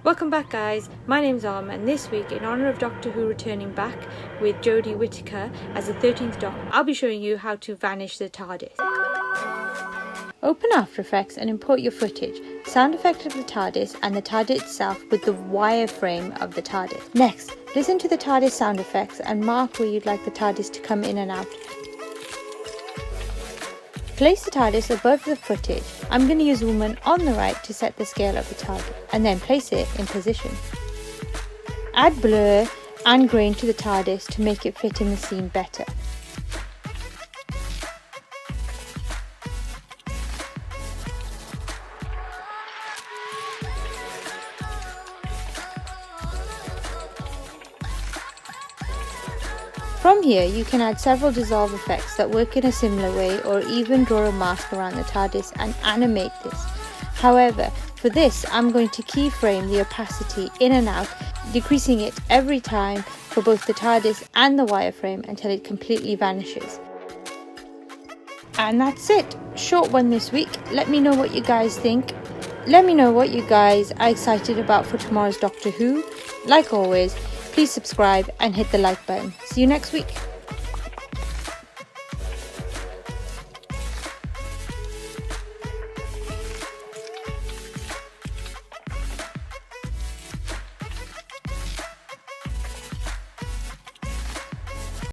Welcome back guys, my name's Om, and this week in honour of Doctor Who returning back with Jodie Whittaker as the 13th Doctor, I'll be showing you how to vanish the TARDIS. Open After Effects and import your footage, sound effect of the TARDIS and the TARDIS itself with the wireframe of the TARDIS. Next, listen to the TARDIS sound effects and mark where you'd like the TARDIS to come in and out. Place the TARDIS above the footage. I'm going to use Woman on the right to set the scale of the TARDIS, and then place it in position. Add blur and grain to the TARDIS to make it fit in the scene better. From here, you can add several dissolve effects that work in a similar way, or even draw a mask around the TARDIS and animate this. However, for this, I'm going to keyframe the opacity in and out, decreasing it every time for both the TARDIS and the wireframe until it completely vanishes. And that's it. Short one this week. Let me know what you guys think. Let me know what you guys are excited about for tomorrow's Doctor Who. Like always, please subscribe and hit the like button. See you next week.